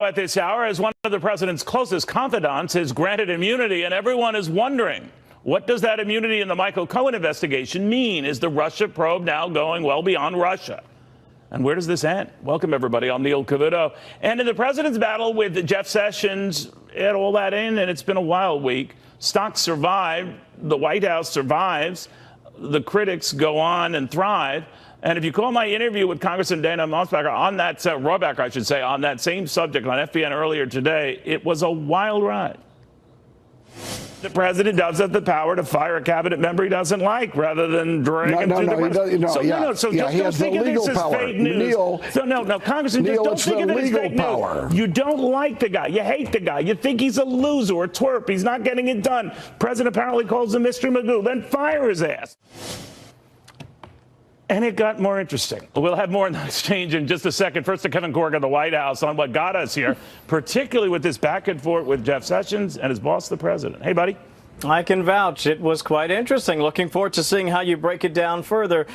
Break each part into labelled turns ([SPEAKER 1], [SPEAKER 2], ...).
[SPEAKER 1] At this hour, as one of the president's closest confidants is granted immunity, and everyone is wondering, what does that immunity in the Michael Cohen investigation mean? Is the Russia probe now going well beyond Russia? And where does this end? Welcome, everybody. I'm Neil Cavuto. And in the president's battle with Jeff Sessions, add all that in, and it's been a wild week. Stocks survive. The White House survives. The critics go on and thrive. And if you call my interview with Congressman Dana Rohrabacher on that Rohrabacher, I should say, on that same subject on FBN earlier today, it was a wild ride. The president does have the power to fire a cabinet member he doesn't like, rather than drag him to the press. So just don't think of this as fake news.
[SPEAKER 2] Neil,
[SPEAKER 1] no, Congressman, just don't think of it as fake news. You don't like the guy. You hate the guy. You think he's a loser or a twerp. He's not getting it done. President apparently calls him Mr. Magoo. Then fire his ass. And it got more interesting. We'll have more in the exchange in just a second. First to Kevin Corke of the White House on what got us here, particularly with this back and forth with Jeff Sessions and his boss, the president. Hey, buddy.
[SPEAKER 3] I can vouch. It was quite interesting. Looking forward to seeing how you break it down further.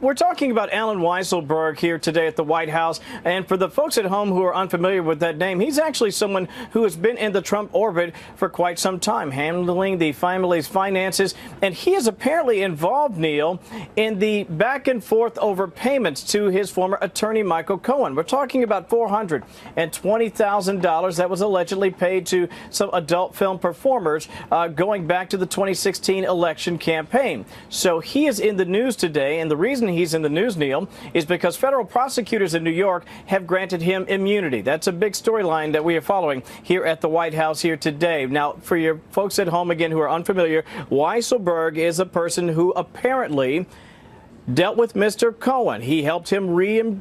[SPEAKER 3] We're talking about Allen Weisselberg here today at the White House. And for the folks at home who are unfamiliar with that name, he's actually someone who has been in the Trump orbit for quite some time, handling the family's finances. And he is apparently involved, Neil, in the back and forth over payments to his former attorney, Michael Cohen. We're talking about $420,000 that was allegedly paid to some adult film performers going back to the 2016 election campaign. So he is in the news today, and the reason he's in the news, Neil, is because federal prosecutors in New York have granted him immunity. That's a big storyline that we are following here at the White House here today. Now, for your folks at home, again, who are unfamiliar, Weisselberg is a person who apparently dealt with Mr. Cohen. He helped him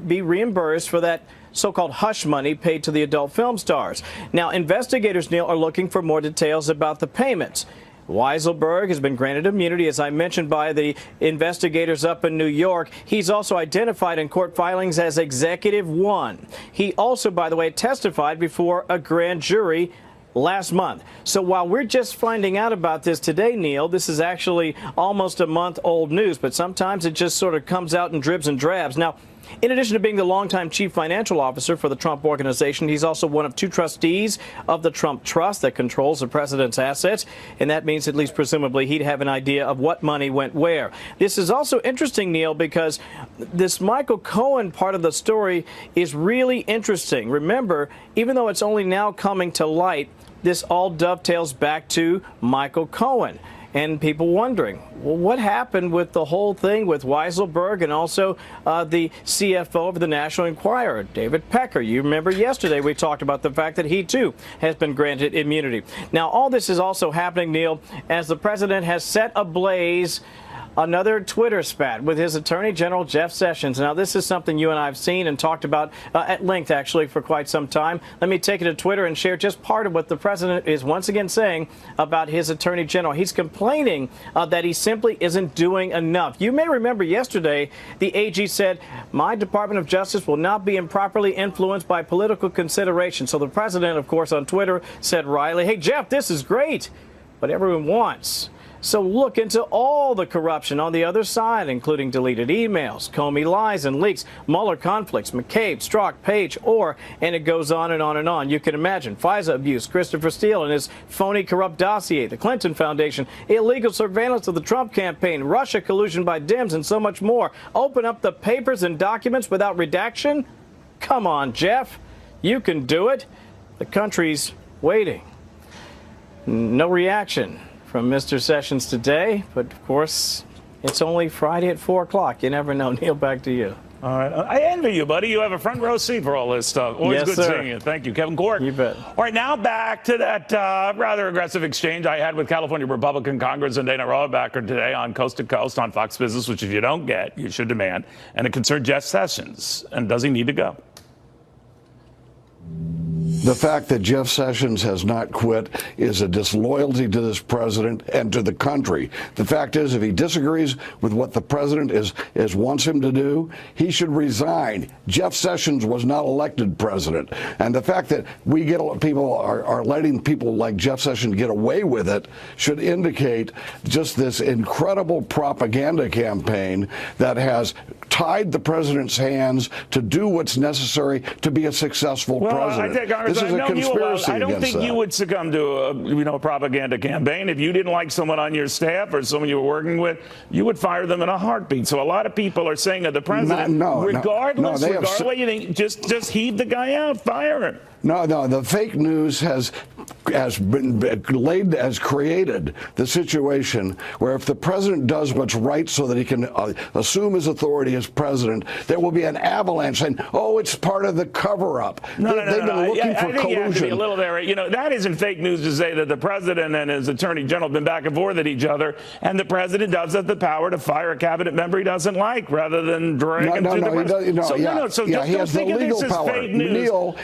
[SPEAKER 3] be reimbursed for that so-called hush money paid to the adult film stars. Now, investigators, Neil, are looking for more details about the payments. Weisselberg has been granted immunity, as I mentioned, by the investigators up in New York. He's also identified in court filings as Executive One. He also, by the way, testified before a grand jury last month. So while we're just finding out about this today, Neil, this is actually almost a month old news, but sometimes it just sort of comes out in dribs and drabs. Now, in addition to being the longtime chief financial officer for the Trump Organization, he's also one of two trustees of the Trump Trust that controls the president's assets. And that means, at least presumably, he'd have an idea of what money went where. This is also interesting, Neil, because this Michael Cohen part of the story is really interesting. Remember, even though it's only now coming to light, this all dovetails back to Michael Cohen. And people wondering, well, what happened with the whole thing with Weisselberg and also the CFO of the National Enquirer, David Pecker? You remember yesterday we talked about the fact that he, too, has been granted immunity. Now, all this is also happening, Neil, as the president has set ablaze another Twitter spat with his Attorney General, Jeff Sessions. Now, this is something you and I have seen and talked about at length, actually, for quite some time. Let me take it to Twitter and share just part of what the president is once again saying about his Attorney General. He's complaining that he simply isn't doing enough. You may remember yesterday, the AG said, my Department of Justice will not be improperly influenced by political consideration. So the president, of course, on Twitter said, Riley, hey, Jeff, this is great, but everyone wants. So look into all the corruption on the other side, including deleted emails, Comey lies and leaks, Mueller conflicts, McCabe, Strzok, Page, Orr, and it goes on and on and on. You can imagine FISA abuse, Christopher Steele and his phony corrupt dossier, the Clinton Foundation, illegal surveillance of the Trump campaign, Russia collusion by Dems, and so much more. Open up the papers and documents without redaction? Come on, Jeff. You can do it. The country's waiting. No reaction from Mr. Sessions today, but of course, it's only Friday at 4 o'clock. You never know. Neil, back to you.
[SPEAKER 1] All right. I envy you, buddy. You have a front row seat for all this stuff. Always
[SPEAKER 3] yes,
[SPEAKER 1] good
[SPEAKER 3] sir.
[SPEAKER 1] seeing you. Thank you, Kevin Corke.
[SPEAKER 3] You bet.
[SPEAKER 1] All right, now back to that rather aggressive exchange I had with California Republican Congressman Dana Rohrabacher today on Coast to Coast on Fox Business, which if you don't get, you should demand. And it concerned Jeff Sessions. And does he need to go?
[SPEAKER 2] The fact that Jeff Sessions has not quit is a disloyalty to this president and to the country. The fact is, if he disagrees with what the president wants him to do, he should resign. Jeff Sessions was not elected president. And the fact that people are letting people like Jeff Sessions get away with it should indicate just this incredible propaganda campaign that has tied the president's hands to do what's necessary to be a successful president.
[SPEAKER 1] I think,
[SPEAKER 2] this is a conspiracy
[SPEAKER 1] I don't
[SPEAKER 2] against
[SPEAKER 1] think
[SPEAKER 2] that.
[SPEAKER 1] you would succumb to a propaganda campaign. If you didn't like someone on your staff or someone you were working with, you would fire them in a heartbit. So a lot of people are saying of the president, regardless what you think, just heave the guy out, fire him.
[SPEAKER 2] No, the fake news has created the situation where if the president does what's right so that he can assume his authority as president, there will be an avalanche saying, "Oh, it's part of the cover-up."
[SPEAKER 1] No,
[SPEAKER 2] They've been looking for
[SPEAKER 1] I think you have to be a
[SPEAKER 2] collusion.
[SPEAKER 1] little there. You know, that isn't fake news to say that the president and his attorney general have been back and forth at each other, and the president does have the power to fire a cabinet member he doesn't like, rather than drag him through the press. So just don't think of this as fake news.
[SPEAKER 2] Neil,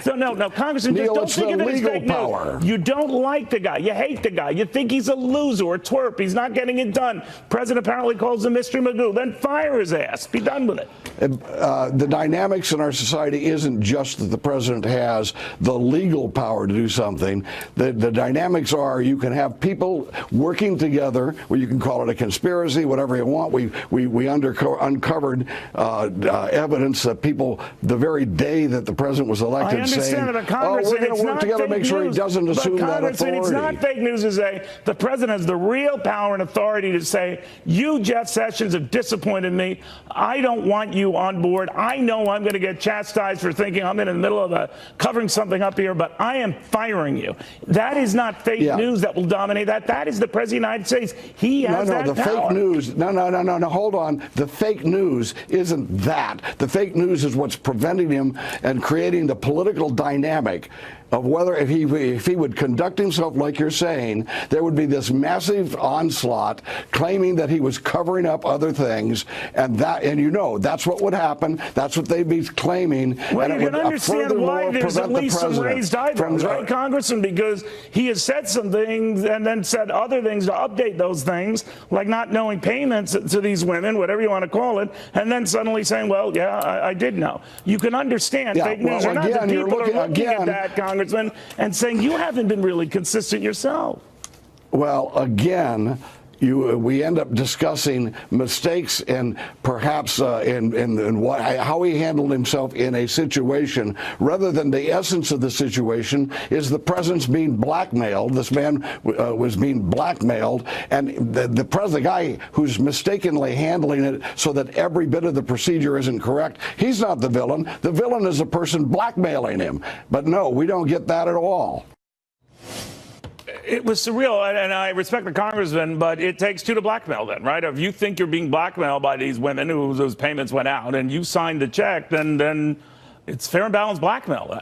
[SPEAKER 1] Congressman, just don't think of it as fake news. You don't like the guy. You hate the guy. You think he's a loser or a twerp. He's not getting it done. President apparently calls him Mr. Magoo. Then fire his ass. Be done with it.
[SPEAKER 2] The dynamics in our society isn't just that the president has the legal power to do something. The dynamics are you can have people working together, where you can call it a conspiracy, whatever you want. We uncovered evidence that people, the very day that the president was elected, saying, "Oh, we're going to work together to make sure he doesn't assume that authority."
[SPEAKER 1] It's not fake news to say the president has the real power and authority to say, "You, Jeff Sessions, have disappointed me. I don't want you on board. I know I'm going to get chastised for thinking I'm in the middle of covering something up here, but I am firing you." That is not fake news that will dominate that. That is the president of the United States. He has that power.
[SPEAKER 2] Fake news. No, hold on. The fake news isn't that. The fake news is what's preventing him and creating the political dynamic of whether if he would conduct himself like you're saying, there would be this massive onslaught claiming that he was covering up other things, and that's what would happen. That's what they'd be claiming.
[SPEAKER 1] Well,
[SPEAKER 2] and
[SPEAKER 1] you can understand why there's at least some raised eyebrows, right, Congressman? Because he has said some things and then said other things to update those things, like not knowing payments to these women, whatever you want to call it, and then suddenly saying, "Well, yeah, I did know." You can understand fake news or not. The people are looking at that, Congressman, and saying you haven't been really consistent yourself.
[SPEAKER 2] Well, again, we end up discussing mistakes and perhaps how he handled himself in a situation, rather than the essence of the situation is the president's being blackmailed. This man was being blackmailed, and the guy who's mistakenly handling it so that every bit of the procedure isn't correct, he's not the villain. The villain is the person blackmailing him. But no, we don't get that at all.
[SPEAKER 1] It was surreal, and I respect the congressman, but it takes two to blackmail then, right? If you think you're being blackmailed by these women whose payments went out and you signed the check, then it's fair and balanced blackmail.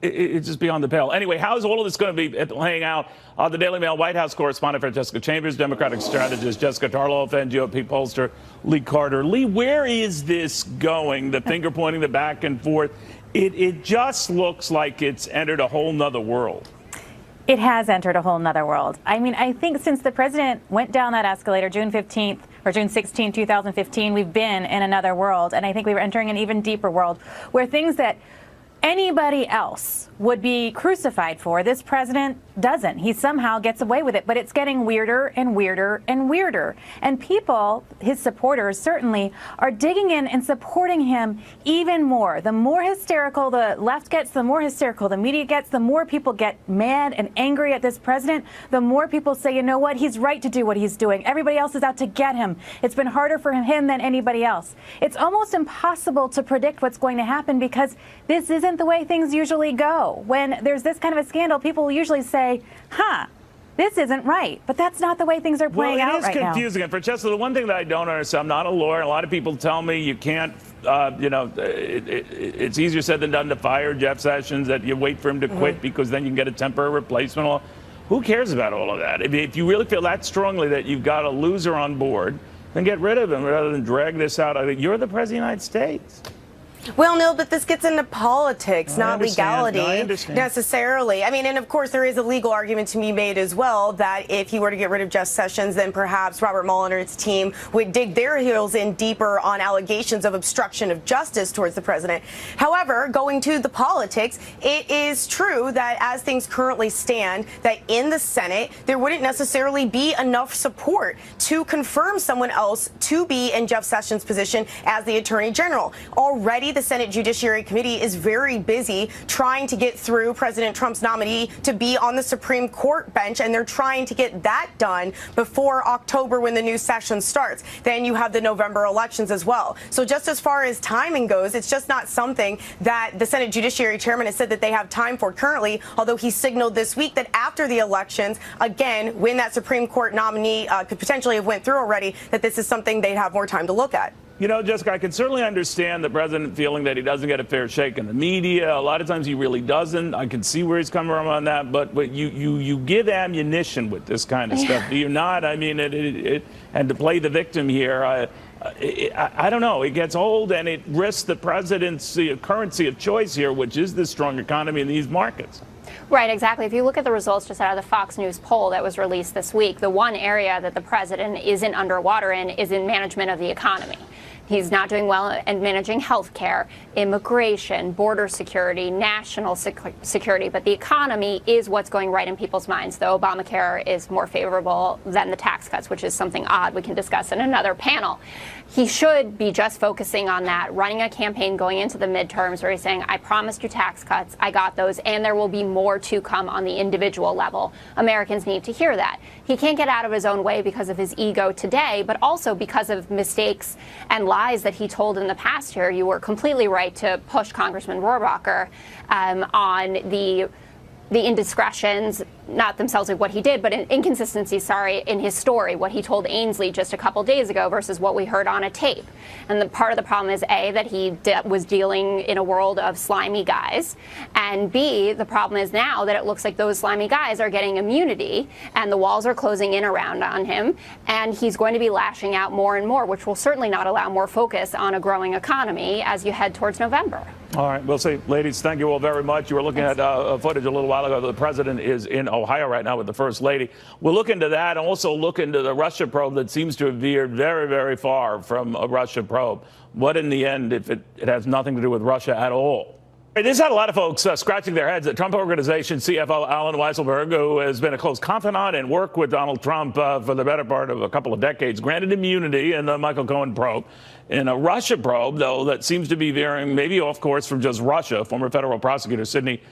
[SPEAKER 1] It's just beyond the pale. Anyway, how is all of this going to be playing out? The Daily Mail White House correspondent Francesca Chambers, Democratic strategist Jessica Tarloff, and GOP pollster Lee Carter. Lee, where is this going? The finger pointing, the back and forth. It just looks like it's entered a whole nother world.
[SPEAKER 4] It has entered a whole nother world. I mean, I think since the president went down that escalator June 15th or June 16, 2015, we've been in another world. And I think we were entering an even deeper world where things that anybody else would be crucified for, this president doesn't. He somehow gets away with it, but it's getting weirder and weirder and weirder. And people, his supporters certainly, are digging in and supporting him even more. The more hysterical the left gets, the more hysterical the media gets, the more people get mad and angry at this president, the more people say, you know what, he's right to do what he's doing. Everybody else is out to get him. It's been harder for him than anybody else. It's almost impossible to predict what's going to happen because this isn't the way things usually go. When there's this kind of a scandal, people will usually say, this isn't right. But that's not the way things are playing out right now.
[SPEAKER 1] Well, it is confusing. And Francesca, the one thing that I don't understand, I'm not a lawyer. A lot of people tell me you can't, it's easier said than done to fire Jeff Sessions, that you wait for him to quit because then you can get a temporary replacement. Who cares about all of that? If you really feel that strongly that you've got a loser on board, then get rid of him rather than drag this out. I think you're the president of the United States.
[SPEAKER 5] Well, Neil, but this gets into politics, not legality
[SPEAKER 1] No, I understand.
[SPEAKER 5] necessarily. I mean, and of course, there is a legal argument to be made as well that if he were to get rid of Jeff Sessions, then perhaps Robert Mueller and his team would dig their heels in deeper on allegations of obstruction of justice towards the president. However, going to the politics, it is true that as things currently stand, that in the Senate, there wouldn't necessarily be enough support to confirm someone else to be in Jeff Sessions' position as the Attorney General. Already, the Senate Judiciary Committee is very busy trying to get through President Trump's nominee to be on the Supreme Court bench, and they're trying to get that done before October when the new session starts. Then you have the November elections as well. So just as far as timing goes, it's just not something that the Senate Judiciary Chairman has said that they have time for currently, although he signaled this week that after the elections, again, when that Supreme Court nominee could potentially have went through already, that this is something they'd have more time to look at.
[SPEAKER 1] You know, Jessica, I can certainly understand the president feeling that he doesn't get a fair shake in the media. A lot of times he really doesn't. I can see where he's coming from on that. But you give ammunition with this kind of stuff, do you not? I mean, and to play the victim here, I don't know. It gets old, and it risks the president's currency of choice here, which is the strong economy in these markets.
[SPEAKER 6] Right, exactly. If you look at the results just out of the Fox News poll that was released this week, the one area that the president isn't underwater in is in management of the economy. He's not doing well in managing health care, immigration, border security, national security. But the economy is what's going right in people's minds, though Obamacare is more favorable than the tax cuts, which is something odd we can discuss in another panel. He should be just focusing on that, running a campaign going into the midterms where he's saying, I promised you tax cuts, I got those, and there will be more to come on the individual level. Americans need to hear that. He can't get out of his own way because of his ego today, but also because of mistakes and lies that he told in the past here. You were completely right to push Congressman Rohrabacher on the indiscretions, not themselves like what he did, but inconsistencies, in his story, what he told Ainsley just a couple days ago versus what we heard on a tape. And the part of the problem is, A, that he was dealing in a world of slimy guys, and B, the problem is now that it looks like those slimy guys are getting immunity and the walls are closing in around on him, and he's going to be lashing out more and more, which will certainly not allow more focus on a growing economy as you head towards November.
[SPEAKER 1] All right, we'll see. Ladies, thank you all very much. You were looking at footage a little while ago. The president is in Ohio right now with the First Lady. We'll look into that and also look into the Russia probe that seems to have veered very, very far from a Russia probe. What in the end if it has nothing to do with Russia at all? This had a lot of folks scratching their heads. The Trump Organization CFO Alan Weisselberg, who has been a close confidant and worked with Donald Trump for the better part of a couple of decades, granted immunity in the Michael Cohen probe. In a Russia probe, though, that seems to be veering maybe off course from just Russia. Former federal prosecutor Sidney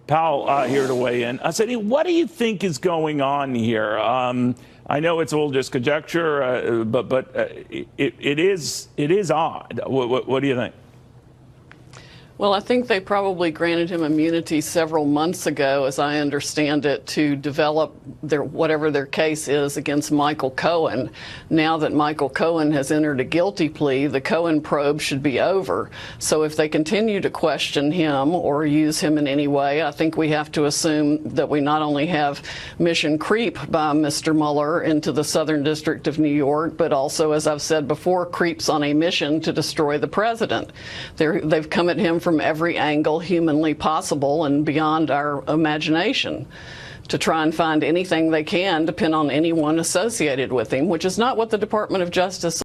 [SPEAKER 1] Powell here to weigh in. Sidney, what do you think is going on here? I know it's all just conjecture, but it is odd. What do you think?
[SPEAKER 7] Well, I think they probably granted him immunity several months ago, as I understand it, to develop whatever their case is against Michael Cohen. Now that Michael Cohen has entered a guilty plea, the Cohen probe should be over. So if they continue to question him or use him in any way, I think we have to assume that we not only have mission creep by Mr. Mueller into the Southern District of New York, but also, as I've said before, creeps on a mission to destroy the president. They've come at him from every angle humanly possible and beyond our imagination to try and find anything they can to pin on anyone associated with him, which is not what the Department of Justice